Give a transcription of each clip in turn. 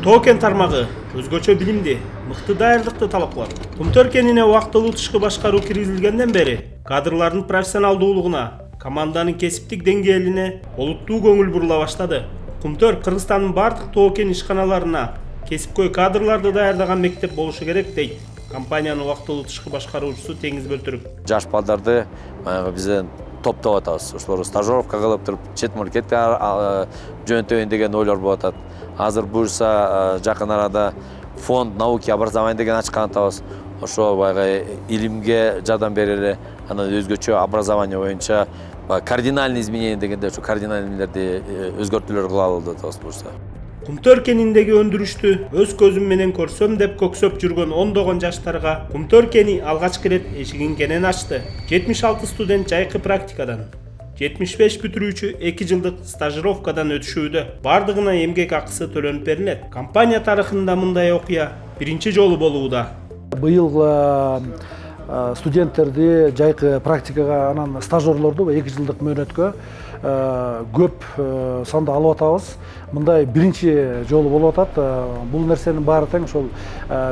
Тоо-кен тармагы өзгөчө билимди, мыкты даярдыкты талап кылат. Кумтөр кенине убактылуу тышкы башкаруу киргизилгенден бери кадрлардын профессионалдуулугуна, команданын кесиптик деңгээлине олуттуу көңүл бурула баштады. Кумтөр Кыргызстандын бардык тоо-кен ишканаларына кесипкөй кадрларды даярдаган мектеп болушу керек дейт компаниянын убактылуу тышкы башкаруучусу Теңиз Бөлтүрүк. Жаш балдарды бизден топтоп атабыз. Ошолорду стажировка кылып туруп, чет мамлекетке жөнөтөйүн деген ойлор болуп атат. Азыр буюрса жакын арада фонд науки образования деген ачкан атабыз. Ошо баягы илимге жардам берели, анан өзгөчө образование боюнча кардинальный изменение дегенде ушу кардинальныйлерди өзгөртүүлөр кылалы деп атабыз буюрса. Кумтөр кениндеги өндүрүштү өз көзүм менен көрсөм деп көксөп жүргөн ондогон жаштарга Кумтөр кени алгачкы ирет эшигин кенен ачты. 76 студент жайкы практикадан, 75 бүтүрүүчү 2 жылдык стажировкадан өтүшүүдө. Бардыгына эмгек акысы төлөнүп берилет. Компания тарыхында мындай окуя биринчи жолу болууда. Быйыл студенттерди жайкы практикага анан стажерлорду 2 жылдык мөөнөткө көп санда алып атабыз. Мындай биринчи жолу болуп атат. Бул нерсенин баары тең ошол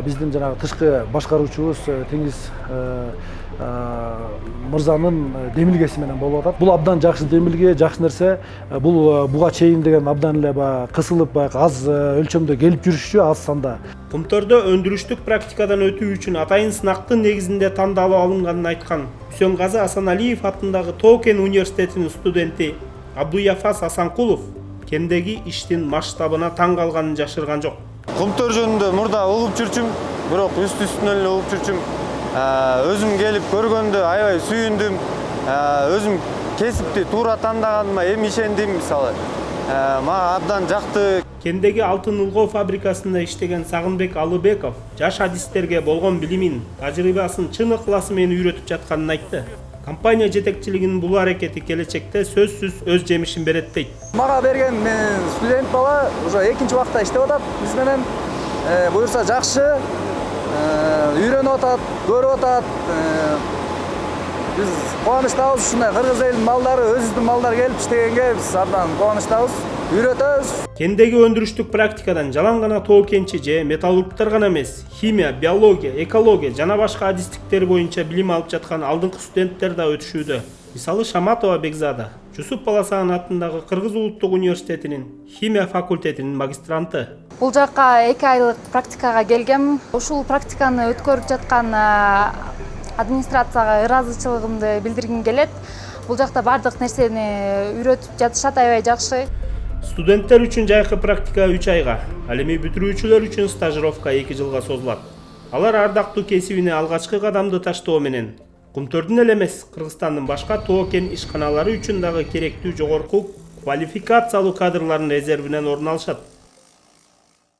биздин жанагы тышкы башкаруучубуз Теңиз мырзанын демилгеси менен болуп атат. Бул абдан жакшы демилге, жакшы нерсе. Бул буга чейин деген абдан эле кысылып аз өлчөмдө келип жүрүшчү, аз санда. Кумтөрдө өндүрүштүк практикадан өтүү үчүн атайын сынактын негизинде тандалып алынганын айткан Үсөнгазы Асаналиев атындагы Тоо-кен университетинин студенти Абдуяфас Асанкулов кендеги иштин масштабына таң калганын жашырган жок. Кумтөр жөнүндө мурда угуп жүрчүм, бирок үстүнөн эле угуп жүрчүм. Өзүм келип көргөндө аябай сүйүндүм. Өзүм кесипти туура тандаганыма эми ишендим мисалы. Мага абдан жакты. Кендеги алтын улгоо фабрикасында иштеген Сагынбек Алыбеков жаш адистерге болгон билимин, тажрыйбасын чын ыкласы менен үйрөтүп жатканын айтты. Компания жетекчилигинин бул аракети келечекте сөзсүз өз жемишин берет дейт. Мага берген студент бала уже экинчи убакта иштеп атат биз менен. Буюрса жакшы, үйрөнүп атат, көрүп атат. Биз кубанычтабыз, ушундай кыргыз элинин малдары, өзүбүздүн малдар келип иштегенге биз абдан кубанычтабыз. Үйрөтөбүз. Кендеги өндүрүштүк практикадан жалаң гана тоо-кенчи же металлургтар гана эмес, химия, биология, экология жана башка адистиктер боюнча билим алып жаткан алдыңкы студенттер да өтүшүүдө. Мисалы Шаматова Бекзада, Жусуп Баласаган атындагы Кыргыз улуттук университетинин химия факультетинин магистранты. Бул жакка 2 айлык практикага келгем. Ушул практиканы өткөрүп жаткан администрацияга ыраазычылыгымды билдиргим келет. Бул жакта бардык нерсени үйрөтүп жатышат, аябай жакшы. Студенттер үчүн жайкы практика 3 айга, ал эми бүтүрүүчүлөр үчүн стажировка 2 жылга созулат. Алар ардактуу кесибине алгачкы кадамды таштоо менен Кумтөрдүн эле эмес, Кыргызстандын башка тоо-кен ишканалары үчүн дагы керектүү жогорку квалификациялуу кадрлардын резервинен орун алышат.